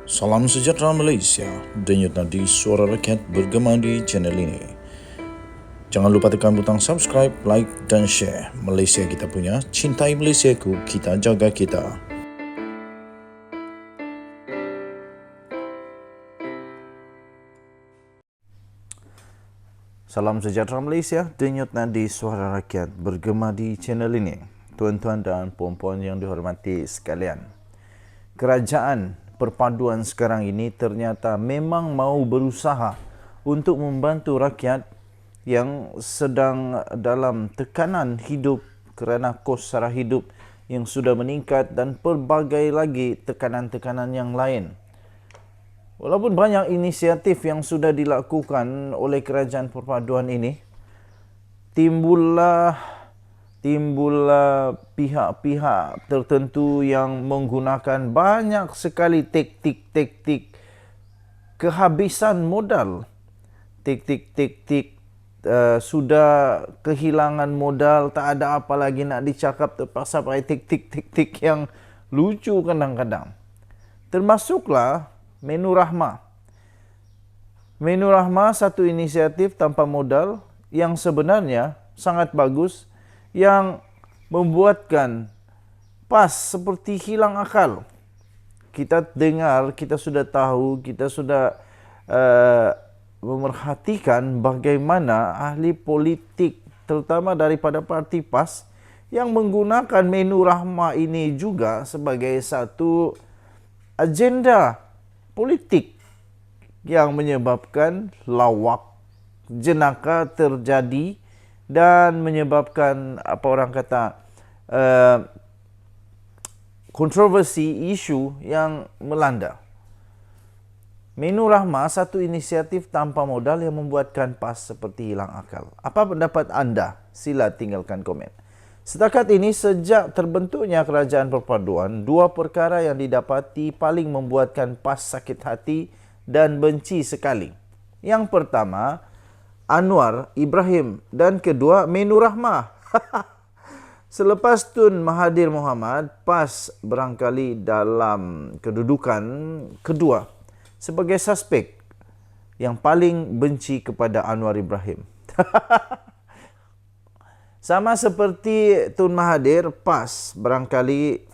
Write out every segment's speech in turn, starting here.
Salam sejahtera Malaysia, denyut nadi suara rakyat bergema di channel ini. Jangan lupa tekan butang subscribe, like dan share. Malaysia kita punya, cintai Malaysiaku, kita jaga kita. Salam sejahtera Malaysia, denyut nadi suara rakyat bergema di channel ini. Tuan-tuan dan puan-puan yang dihormati sekalian. Kerajaan perpaduan sekarang ini ternyata memang mau berusaha untuk membantu rakyat yang sedang dalam tekanan hidup kerana kos sara hidup yang sudah meningkat dan pelbagai lagi tekanan-tekanan yang lain. Walaupun banyak inisiatif yang sudah dilakukan oleh kerajaan perpaduan ini, timbullah pihak-pihak tertentu yang menggunakan banyak sekali taktik-taktik kehabisan modal. Taktik-taktik sudah kehilangan modal, tak ada apa lagi nak dicakap, terpaksa pakai taktik-taktik yang lucu kadang-kadang. Termasuklah Menu Rahmah. Menu Rahmah satu inisiatif tanpa modal yang sebenarnya sangat bagus, yang membuatkan PAS seperti hilang akal. Kita dengar, kita sudah tahu, kita sudah memerhatikan bagaimana ahli politik terutama daripada parti PAS yang menggunakan Menu Rahmah ini juga sebagai satu agenda politik yang menyebabkan lawak jenaka terjadi dan menyebabkan apa orang kata kontroversi isu yang melanda. Menu Rahmah satu inisiatif tanpa modal yang membuatkan PAS seperti hilang akal. Apa pendapat anda? Sila tinggalkan komen. Setakat ini sejak terbentuknya kerajaan perpaduan, dua perkara yang didapati paling membuatkan PAS sakit hati dan benci sekali. Yang pertama, Anwar Ibrahim, dan kedua Menu Rahmah. Selepas Tun Mahathir Mohamad, PAS barangkali dalam kedudukan kedua sebagai suspek yang paling benci kepada Anwar Ibrahim. Sama seperti Tun Mahathir, PAS barangkali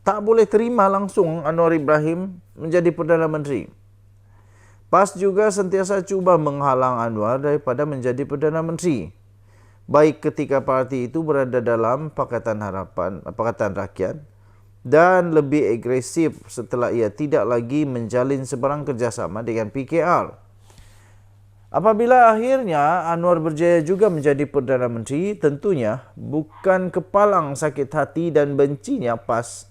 tak boleh terima langsung Anwar Ibrahim menjadi Perdana Menteri. PAS juga sentiasa cuba menghalang Anwar daripada menjadi Perdana Menteri, baik ketika parti itu berada dalam Pakatan Harapan, Pakatan Rakyat, dan lebih agresif setelah ia tidak lagi menjalin sebarang kerjasama dengan PKR. Apabila akhirnya Anwar berjaya juga menjadi Perdana Menteri, tentunya bukan kepalang sakit hati dan bencinya PAS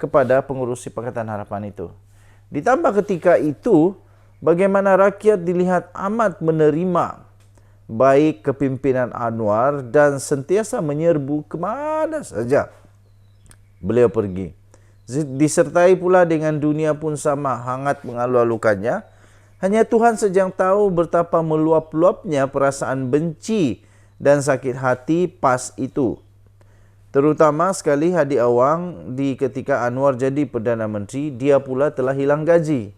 kepada pengurusi Pakatan Harapan itu. Ditambah ketika itu, bagaimana rakyat dilihat amat menerima baik kepimpinan Anwar dan sentiasa menyerbu kemana saja beliau pergi. Disertai pula dengan dunia pun sama hangat mengalu-alukannya. Hanya Tuhan saja yang tahu betapa meluap-luapnya perasaan benci dan sakit hati PAS itu. Terutama sekali Hadi Awang ketika Anwar jadi Perdana Menteri, dia pula telah hilang gaji.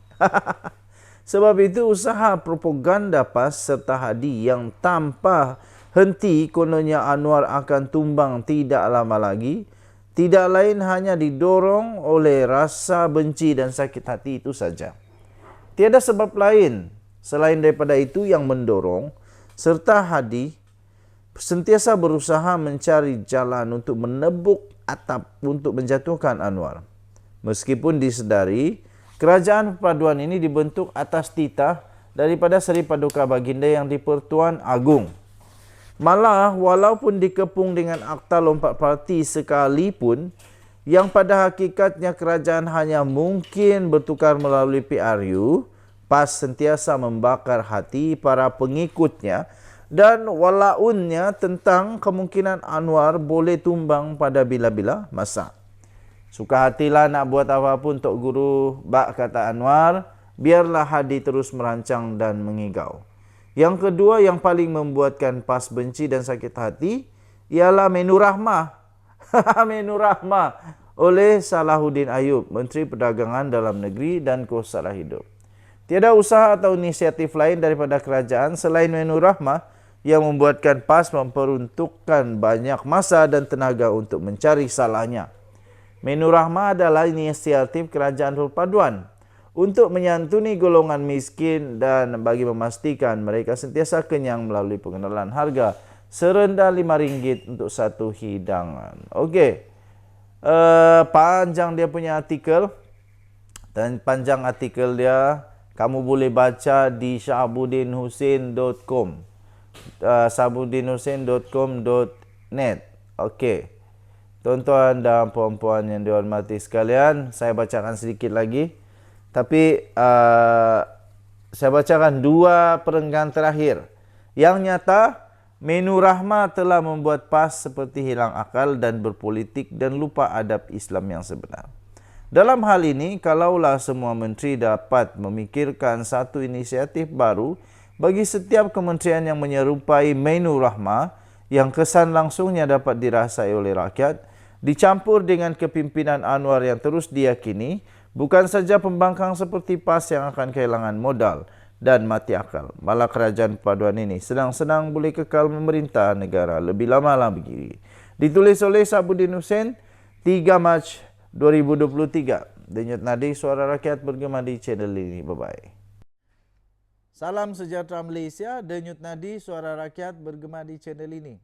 Sebab itu usaha propaganda PAS serta Hadi yang tanpa henti kononnya Anwar akan tumbang tidak lama lagi, tidak lain hanya didorong oleh rasa benci dan sakit hati itu saja. Tiada sebab lain selain daripada itu yang mendorong serta Hadi sentiasa berusaha mencari jalan untuk menebuk atap untuk menjatuhkan Anwar. Meskipun disedari, kerajaan perpaduan ini dibentuk atas titah daripada Seri Paduka Baginda yang di-Pertuan Agong. Malah walaupun dikepung dengan Akta Lompat Parti sekalipun, yang pada hakikatnya kerajaan hanya mungkin bertukar melalui PRU, PAS sentiasa membakar hati para pengikutnya dan walaunnya tentang kemungkinan Anwar boleh tumbang pada bila-bila masa. Suka hatilah nak buat apapun Tok Guru, bak kata Anwar, biarlah Hadi terus merancang dan mengigau. Yang kedua yang paling membuatkan PAS benci dan sakit hati ialah Menu Rahmah. Menu Rahmah. oleh Salahuddin Ayub, Menteri Perdagangan Dalam Negeri dan Kosara Hidup. Tiada usaha atau inisiatif lain daripada kerajaan selain Menu Rahmah yang membuatkan PAS memperuntukkan banyak masa dan tenaga untuk mencari salahnya. Menu Rahmah adalah inisiatif kerajaan perpaduan untuk menyantuni golongan miskin dan bagi memastikan mereka sentiasa kenyang melalui pengenalan harga serendah RM5 untuk satu hidangan. Okey. Panjang dia punya artikel, dan panjang artikel dia kamu boleh baca di shahabudinhussein.com, shahabudinhussein.com.net. Okey. Tuan-tuan dan puan-puan yang dihormati sekalian, saya bacakan sedikit lagi. Tapi saya bacakan dua perenggan terakhir. Yang nyata, Menu Rahmah telah membuat PAS seperti hilang akal dan berpolitik dan lupa adab Islam yang sebenar. Dalam hal ini, kalaulah semua menteri dapat memikirkan satu inisiatif baru bagi setiap kementerian yang menyerupai Menu Rahmah yang kesan langsungnya dapat dirasai oleh rakyat, dicampur dengan kepimpinan Anwar yang terus diyakini, bukan saja pembangkang seperti PAS yang akan kehilangan modal dan mati akal, malah kerajaan perpaduan ini senang-senang boleh kekal memerintah negara lebih lama lagi. Ditulis oleh Shahabuddin Hussein, 3 Mac 2023. Denyut nadi suara rakyat bergema di channel ini. Bye-bye. Salam sejahtera Malaysia. Denyut nadi suara rakyat bergema di channel ini.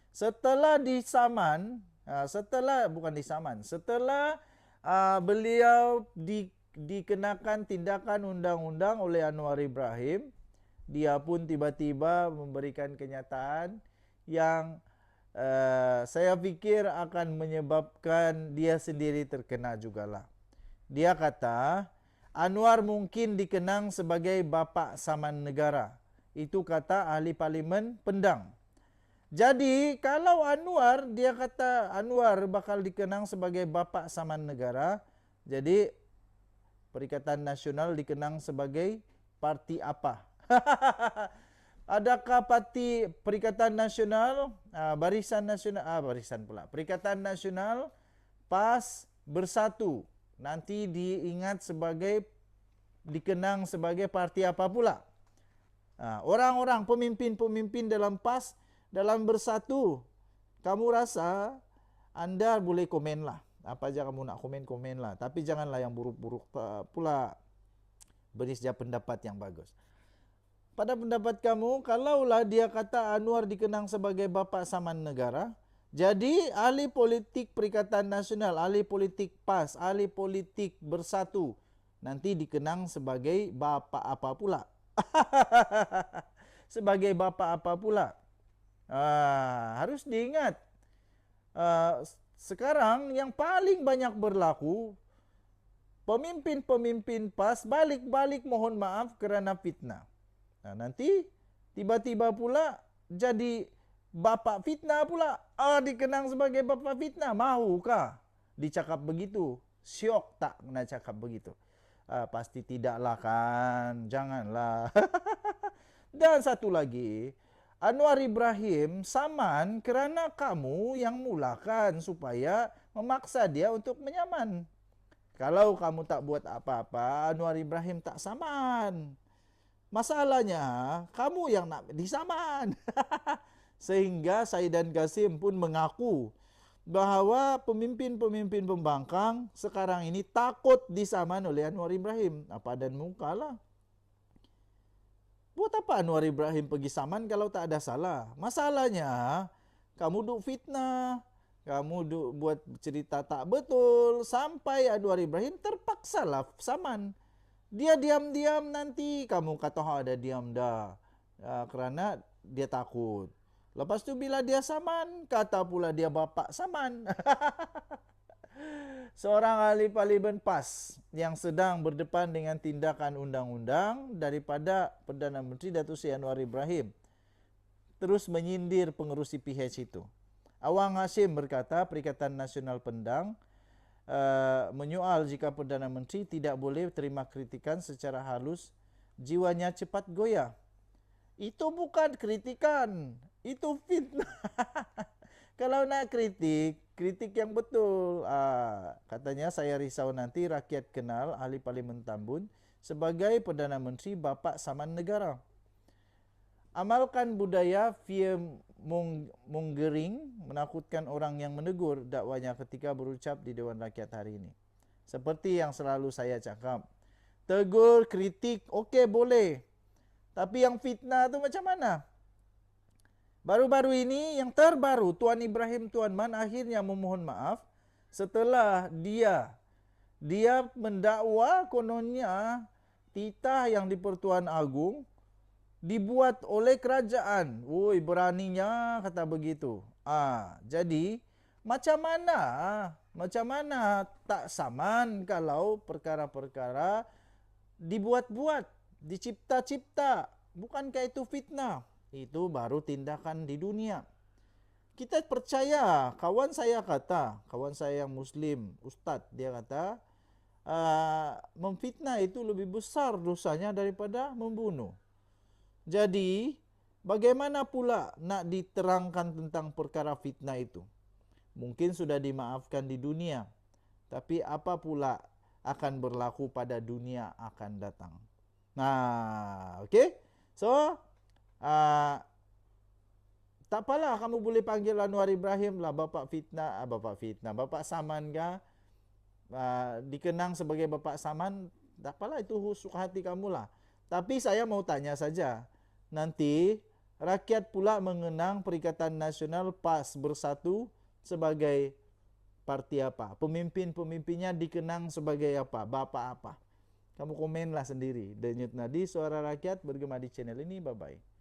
Setelah beliau dikenakan tindakan undang-undang oleh Anwar Ibrahim, dia pun tiba-tiba memberikan kenyataan yang saya pikir akan menyebabkan dia sendiri terkena jugalah. Dia kata, Anwar mungkin dikenang sebagai bapa saman negara. Itu kata ahli parlimen Pendang. Jadi, kalau dia kata Anwar bakal dikenang sebagai bapa saman negara, jadi Perikatan Nasional dikenang sebagai parti apa? Adakah parti Perikatan Nasional, Perikatan Nasional PAS Bersatu nanti dikenang sebagai parti apa pula? Orang-orang pemimpin-pemimpin dalam PAS dalam Bersatu, kamu rasa anda boleh komenlah. Apa aja kamu nak komen-komenlah, tapi janganlah yang buruk-buruk pula. Beri saja pendapat yang bagus. Pada pendapat kamu, kalaulah dia kata Anwar dikenang sebagai bapa saman negara, jadi ahli politik Perikatan Nasional, ahli politik PAS, ahli politik Bersatu nanti dikenang sebagai bapa apa pula? Sebagai bapa apa pula? Harus diingat. Sekarang yang paling banyak berlaku, pemimpin-pemimpin PAS balik-balik mohon maaf kerana fitnah. Nanti tiba-tiba pula jadi bapa fitnah pula. Dikenang sebagai bapa fitnah. Mahukah dicakap begitu? Syok tak nak cakap begitu? Pasti tidaklah kan. Janganlah. Dan satu lagi, Anwar Ibrahim saman kerana kamu yang mulakan supaya memaksa dia untuk menyaman. Kalau kamu tak buat apa-apa, Anwar Ibrahim tak saman. Masalahnya, kamu yang nak disaman. Sehingga Saidan Qasim pun mengaku bahawa pemimpin-pemimpin pembangkang sekarang ini takut disaman oleh Anwar Ibrahim. Apa dan muka lah. Buat apa Anwar Ibrahim pergi saman kalau tak ada salah? Masalahnya, kamu duk fitnah, kamu duk buat cerita tak betul, sampai Anwar Ibrahim terpaksalah saman. Dia diam-diam nanti, kamu kata ada diam dah. Kerana dia takut. Lepas tu bila dia saman, kata pula dia bapa saman. Seorang ahli parlimen PAS yang sedang berdepan dengan tindakan undang-undang daripada Perdana Menteri Datuk Seri Anwar Ibrahim terus menyindir pengerusi PH itu. Awang Hashim berkata Perikatan Nasional Pendang menyoal jika Perdana Menteri tidak boleh terima kritikan secara halus, jiwanya cepat goyah. Itu bukan kritikan, itu fitnah. Kalau nak kritik, kritik yang betul. Katanya saya risau nanti rakyat kenal ahli Parlimen Tambun sebagai Perdana Menteri Bapa Saman Negara. Amalkan budaya fear mongering, menakutkan orang yang menegur, dakwanya ketika berucap di Dewan Rakyat hari ini. Seperti yang selalu saya cakap, tegur, kritik, okey boleh. Tapi yang fitnah tu macam mana? Baru-baru ini yang terbaru, Tuan Ibrahim Tuan Man akhirnya memohon maaf setelah dia mendakwa kononnya titah yang di Pertuan Agung dibuat oleh kerajaan. Woi, beraninya kata begitu. Jadi macam mana tak saman kalau perkara-perkara dibuat-buat, dicipta-cipta. Bukankah itu fitnah? Itu baru tindakan di dunia. Kita percaya, kawan saya yang muslim, ustaz, dia kata, memfitnah itu lebih besar dosanya daripada membunuh. Jadi, bagaimana pula nak diterangkan tentang perkara fitnah itu? Mungkin sudah dimaafkan di dunia, tapi apa pula akan berlaku pada dunia akan datang? Okey? So, tak apalah kamu boleh panggil Anwar Ibrahim lah Bapak Bapak Saman kah? Dikenang sebagai Bapak Saman, tak apalah, itu suka hati kamu lah. Tapi saya mau tanya saja, nanti rakyat pula mengenang Perikatan Nasional PAS Bersatu sebagai parti apa? Pemimpin-pemimpinnya dikenang sebagai apa? Bapak apa? Kamu komenlah sendiri. Denyut Nadi, Suara Rakyat bergema di channel ini. Bye-bye.